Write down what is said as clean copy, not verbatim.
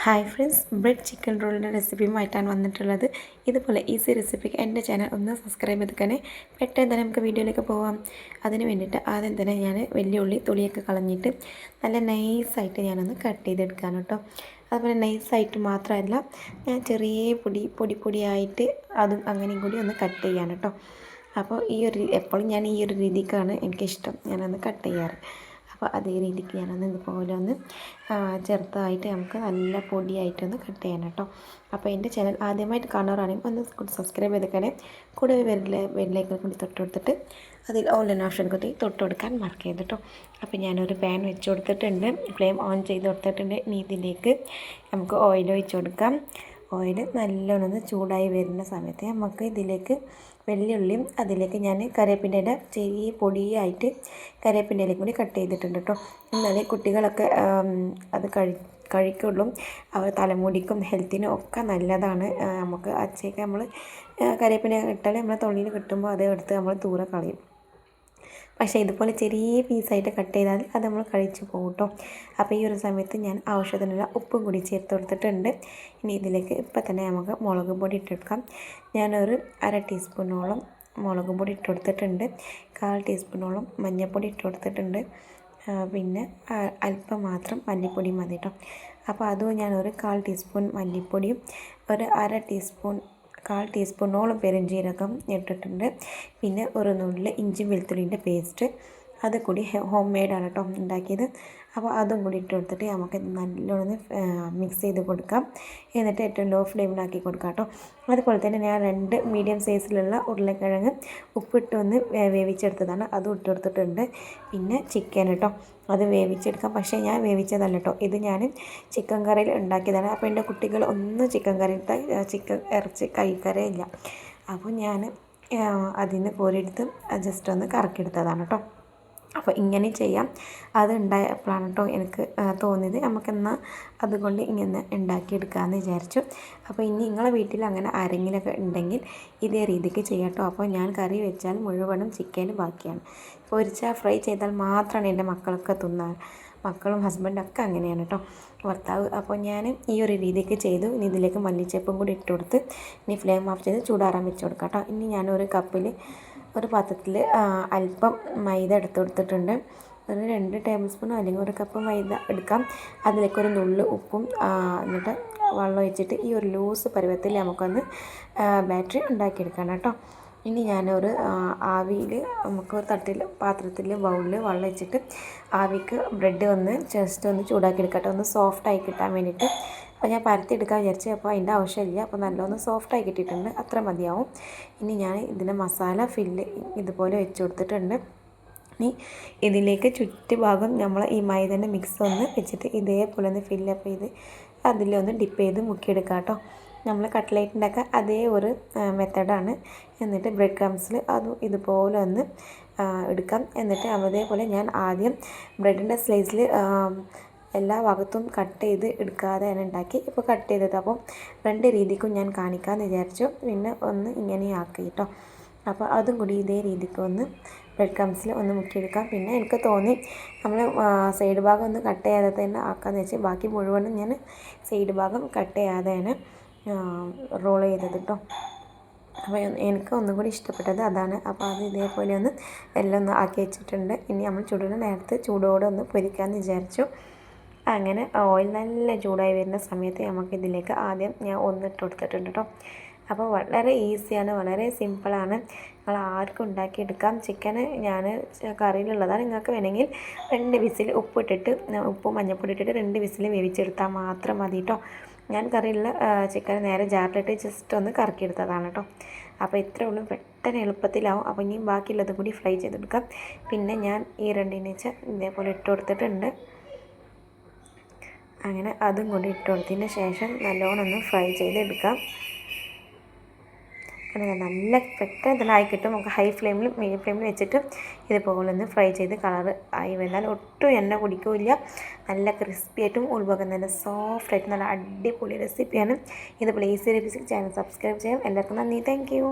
Hi friends, bread chicken റോളിൻ്റെ റെസിപ്പിയുമായിട്ടാണ് വന്നിട്ടുള്ളത്. ഇതുപോലെ easy റെസിപ്പിക്ക് എൻ്റെ ചാനൽ ഒന്ന് സബ്സ്ക്രൈബ് ചെയ്തേക്കണേ. പെട്ടെന്ന് തന്നെ നമുക്ക് വീഡിയോയിലേക്ക് പോകാം. അതിന് വേണ്ടിയിട്ട് ആദ്യം തന്നെ ഞാൻ വലിയ ഉള്ളി തൊലിയൊക്കെ കളഞ്ഞിട്ട് നല്ല നൈസായിട്ട് ഞാനൊന്ന് കട്ട് ചെയ്തെടുക്കാണ് കേട്ടോ. അതുപോലെ നൈസായിട്ട് മാത്രമല്ല, ഞാൻ ചെറിയ പൊടിയായിട്ട് അതും അങ്ങനെയും കൂടി ഒന്ന് കട്ട് ചെയ്യാണ് കേട്ടോ. അപ്പോൾ എപ്പോഴും ഞാൻ ഈ ഒരു രീതിക്കാണ് എനിക്കിഷ്ടം, ഞാനൊന്ന് കട്ട് ചെയ്യാറ്. അപ്പോൾ അതേ രീതിക്ക് ഞാനൊന്ന് ഇതുപോലെ ഒന്ന് ചെറുതായിട്ട് നമുക്ക് നല്ല പൊടിയായിട്ടൊന്ന് കട്ട് ചെയ്യണം കേട്ടോ. അപ്പോൾ എൻ്റെ ചാനൽ ആദ്യമായിട്ട് കാണാറാണെങ്കിൽ ഒന്ന് സബ്സ്ക്രൈബ് ചെയ്തേക്കണേ. കൂടെ ബെല്ലിലേക്ക് കൂടി തൊട്ട് കൊടുത്തിട്ട് അതിൽ ഓൺലൈൻ ഓപ്ഷൻ കൂടി തൊട്ട് കൊടുക്കാൻ മറക്കരുത് കേട്ടോ. അപ്പോൾ ഞാനൊരു പാൻ വെച്ച് കൊടുത്തിട്ടുണ്ട്, ഫ്ലെയിം ഓൺ ചെയ്ത് കൊടുത്തിട്ടുണ്ട്. ഇനി ഇതിലേക്ക് നമുക്ക് ഓയിൽ ഒഴിച്ച് കൊടുക്കാം. ഓയിൽ നല്ലോണം ചൂടായി വരുന്ന സമയത്ത് നമുക്ക് ഇതിലേക്ക് വെള്ളിയുള്ളിയും അതിലേക്ക് ഞാൻ കറിവേപ്പിൻ്റെ ഇല ചെറിയ പൊടിയായിട്ട് കറിവേപ്പിൻ്റെ ഇലയും കൂടി കട്ട് ചെയ്തിട്ടുണ്ട് കേട്ടോ. എന്നാലേ കുട്ടികളൊക്കെ അത് കഴിക്കുള്ളൂ. അവർ തലമുടിക്കും ഹെൽത്തിനും ഒക്കെ നല്ലതാണ്. നമുക്ക് അച്ചയൊക്കെ നമ്മൾ കറിവേപ്പിൻ്റെ ഇട്ടാൽ നമ്മളെ തൊള്ളിയിൽ കിട്ടുമ്പോൾ അത് എടുത്ത് നമ്മൾ ദൂരെ കളയും. പക്ഷേ ഇതുപോലെ ചെറിയ പീസായിട്ട് കട്ട് ചെയ്താൽ അത് നമ്മൾ കഴിച്ച് പോകും കേട്ടോ. അപ്പോൾ ഈ ഒരു സമയത്ത് ഞാൻ ആവശ്യത്തിനുള്ള ഉപ്പും കൂടി ചേർത്ത് കൊടുത്തിട്ടുണ്ട്. ഇനി ഇതിലേക്ക് ഇപ്പം തന്നെ നമുക്ക് മുളക് പൊടി ഇട്ടെടുക്കാം. ഞാനൊരു 1/2 ടീസ്പൂണോളം മുളക് പൊടി ഇട്ട് കൊടുത്തിട്ടുണ്ട്. 1/4 ടീസ്പൂണോളം മഞ്ഞൾപ്പൊടി ഇട്ട് കൊടുത്തിട്ടുണ്ട്. പിന്നെ അല്പം മാത്രം മല്ലിപ്പൊടി മതി കേട്ടോ. അപ്പോൾ അതും ഞാനൊരു 1/4 ടീസ്പൂൺ മല്ലിപ്പൊടിയും ഒരു 1/4 ടീസ്പൂണോളം പെരുംജീരകം ഇട്ടിട്ടുണ്ട്. പിന്നെ ഒരു നുള്ളി ഇഞ്ചി വെളുത്തുള്ളിൻ്റെ പേസ്റ്റ്, അത് കൂടി ഹോം മെയ്ഡാണ് കേട്ടോ ഉണ്ടാക്കിയത്. അപ്പോൾ അതും കൂടി ഇട്ട് കൊടുത്തിട്ട് നമുക്ക് നല്ലോണം മിക്സ് ചെയ്ത് കൊടുക്കാം. എന്നിട്ട് ഏറ്റവും ലോ ഫ്ലെയിമിലാക്കി കൊടുക്കാം കേട്ടോ. അതുപോലെ തന്നെ ഞാൻ 2 മീഡിയം സൈസിലുള്ള ഉരുളക്കിഴങ്ങ് ഉപ്പിട്ട് ഒന്ന് വേവിച്ചെടുത്തതാണ്, അതും ഇട്ട് കൊടുത്തിട്ടുണ്ട്. പിന്നെ ചിക്കൻ കേട്ടോ, അത് വേവിച്ചെടുക്കാം. പക്ഷേ ഞാൻ വേവിച്ചതല്ല കേട്ടോ, ഇത് ഞാൻ ചിക്കൻ കറിയിൽ ഉണ്ടാക്കിയതാണ്. അപ്പോൾ എൻ്റെ കുട്ടികൾ ഒന്നും ചിക്കൻ ഇറച്ചി കഴിക്കാറേ. അപ്പോൾ ഞാൻ അതിന് കോരിയെടുത്ത് ജസ്റ്റ് ഒന്ന് കറക്കിയെടുത്തതാണ് കേട്ടോ. അപ്പോൾ ഇങ്ങനെ ചെയ്യാം. അത് ഉണ്ടായപ്പോഴാണ് കേട്ടോ എനിക്ക് തോന്നിയത് നമുക്കെന്നാൽ അതുകൊണ്ട് ഇങ്ങനെ ഉണ്ടാക്കിയെടുക്കാമെന്ന് വിചാരിച്ചു. അപ്പോൾ ഇനി നിങ്ങളെ വീട്ടിൽ അങ്ങനെ ആരെങ്കിലുമൊക്കെ ഉണ്ടെങ്കിൽ ഇതേ രീതിക്ക് ചെയ്യാം കേട്ടോ. അപ്പോൾ ഞാൻ കറി വെച്ചാൽ മുഴുവനും ചിക്കൻ ബാക്കിയാണ്. പൊരിച്ചാൽ ഫ്രൈ ചെയ്താൽ മാത്രമാണ് എൻ്റെ മക്കളൊക്കെ തിന്നാൻ. മക്കളും ഹസ്ബൻഡൊക്കെ അങ്ങനെയാണ് കേട്ടോ, ഭർത്താവ്. അപ്പോൾ ഞാൻ ഈ ഒരു രീതിക്ക് ചെയ്തു. ഇനി ഇതിലേക്ക് മല്ലിച്ചപ്പും കൂടി ഇട്ട് കൊടുത്ത് ഇനി ഫ്ലെയിം ഓഫ് ചെയ്ത് ചൂടാറാൻ വെച്ച് കൊടുക്കാം കേട്ടോ. ഇനി ഞാനൊരു കപ്പിൽ ഒരു പാത്രത്തിൽ അല്പം മൈദ എടുത്ത് കൊടുത്തിട്ടുണ്ട്. ഒരു 2 ടേബിൾ സ്പൂൺ അല്ലെങ്കിൽ 1 കപ്പ് മൈദ എടുക്കാം. അതിലേക്ക് ഒരു നുള്ളു ഉപ്പും എന്നിട്ട് വെള്ളം ഒഴിച്ചിട്ട് ഈ ഒരു ലൂസ് പരുവത്തിൽ നമുക്കൊന്ന് ബാറ്ററി ഉണ്ടാക്കിയെടുക്കണം കേട്ടോ. ഇനി ഞാനൊരു ആവിയിൽ നമുക്കൊരു പാത്രത്തിൽ ബൗളിൽ വെള്ളം വെച്ചിട്ട് ആവിക്ക് ബ്രെഡ് ഒന്ന് ജസ്റ്റ് ഒന്ന് ചൂടാക്കിയെടുക്കട്ടെ, ഒന്ന് സോഫ്റ്റായി കിട്ടാൻ വേണ്ടിയിട്ട്. അപ്പോൾ ഞാൻ പരത്തിയെടുക്കാൻ വിചാരിച്ചു, അപ്പോൾ അതിൻ്റെ ആവശ്യമില്ല. അപ്പോൾ നല്ലോണം സോഫ്റ്റായി കിട്ടിയിട്ടുണ്ട്, അത്ര മതിയാവും. ഇനി ഞാൻ ഇതിൻ്റെ മസാല ഫില്ല് ഇതുപോലെ വെച്ച് കൊടുത്തിട്ടുണ്ട്. ഇനി ഇതിലേക്ക് ചുറ്റുഭാഗം നമ്മൾ ഈ മൈദൻ്റെ മിക്സ് ഒന്ന് വെച്ചിട്ട് ഇതേപോലെ ഒന്ന് ഫില്ലപ്പ് ചെയ്ത് അതിലൊന്ന് ഡിപ്പ് ചെയ്ത് മുക്കിയെടുക്കാം കേട്ടോ. നമ്മൾ കട്ട്ലേറ്റ് ഉണ്ടാക്കുക അതേ ഒരു മെത്തഡാണ്. എന്നിട്ട് ബ്രെഡ് ക്രംസിൽ അതും ഇതുപോലെ ഒന്ന് എടുക്കാം. എന്നിട്ട് അതേപോലെ ഞാൻ ആദ്യം ബ്രെഡിൻ്റെ സ്ലൈസിൽ എല്ലാ ഭാഗത്തും കട്ട് ചെയ്ത് എടുക്കാതെയാണ് ഉണ്ടാക്കി. ഇപ്പോൾ കട്ട് ചെയ്തത് അപ്പോൾ 2 രീതിക്കും ഞാൻ കാണിക്കാമെന്ന് വിചാരിച്ചു. പിന്നെ ഒന്ന് ഇങ്ങനെ ആക്കി കേട്ടോ. അപ്പോൾ അതും കൂടി ഇതേ രീതിക്ക് ഒന്ന് ബ്രെഡ് ക്രംസിൽ ഒന്ന് മുക്കിയെടുക്കാം. പിന്നെ എനിക്ക് തോന്നി നമ്മൾ സൈഡ് ഭാഗം ഒന്ന് കട്ട് ചെയ്യാതെ തന്നെ ആക്കാമെന്ന് വെച്ച് ബാക്കി മുഴുവനും ഞാൻ സൈഡ് ഭാഗം കട്ട് ചെയ്യാതെയാണ് റോൾ ചെയ്തത് കേട്ടോ. അപ്പോൾ എനിക്ക് ഒന്നും കൂടി ഇഷ്ടപ്പെട്ടത് അതാണ്. അപ്പോൾ അത് ഇതേപോലെ ഒന്ന് എല്ലാം ഒന്ന് ആക്കി വെച്ചിട്ടുണ്ട്. ഇനി നമ്മൾ നേരത്തെ ചൂടോടെ ഒന്ന് പൊരിക്കാമെന്ന് വിചാരിച്ചു. അങ്ങനെ ഓയിൽ നല്ല ചൂടായി വരുന്ന സമയത്ത് നമുക്കിതിലേക്ക് ആദ്യം ഞാൻ ഒന്നിട്ട് കൊടുത്തിട്ടുണ്ട് കേട്ടോ. അപ്പോൾ വളരെ ഈസിയാണ്, വളരെ സിമ്പിളാണ്, നിങ്ങൾ ആർക്കും ഉണ്ടാക്കിയെടുക്കാം. ചിക്കന് ഞാൻ കറിയിലുള്ളതാണ്. നിങ്ങൾക്ക് വേണമെങ്കിൽ 2 വിസിൽ ഉപ്പും മഞ്ഞൾപ്പൊടി ഇട്ടിട്ട് 2 വിസിൽ വേവിച്ചെടുത്താൽ മാത്രം മതി കേട്ടോ. ഞാൻ കറിയുള്ള ചിക്കൻ നേരെ ജാറിലിട്ട് ജസ്റ്റ് ഒന്ന് കറക്കിയെടുത്തതാണ് കേട്ടോ. അപ്പോൾ ഇത്രേ ഉള്ളൂ, പെട്ടെന്ന് എളുപ്പത്തിലാവും. അപ്പോൾ ഇനി ബാക്കിയുള്ളത് കൂടി ഫ്രൈ ചെയ്തെടുക്കാം. പിന്നെ ഞാൻ ഈ 2 ഇതേപോലെ ഇട്ട് കൊടുത്തിട്ടുണ്ട്. അങ്ങനെ അതും കൂടി ഇട്ട് കൊടുത്തതിന് ശേഷം നല്ലോണം ഒന്ന് ഫ്രൈ ചെയ്തെടുക്കാം. അങ്ങനെ നല്ല പെട്ടെന്ന് തന്നെ ആയി കിട്ടും. നമുക്ക് ഹൈ ഫ്ലെയിമിലും മീഡിയം ഫ്ലെയിമിൽ വെച്ചിട്ട് ഇതുപോലെ ഒന്ന് ഫ്രൈ ചെയ്ത് കളർ ആയി വന്നാൽ ഒട്ടും എണ്ണ കുടിക്കില്ല. നല്ല ക്രിസ്പി ആയിട്ടും ഉൾഭാഗം നല്ല സോഫ്റ്റായിട്ടും നല്ല അടിപൊളി റെസിപ്പിയാണ്. ഇതുപോലെ ഈസി റെസിപ്പി ചാനൽ സബ്സ്ക്രൈബ് ചെയ്യാം. എല്ലാവർക്കും നന്ദി, താങ്ക് യു.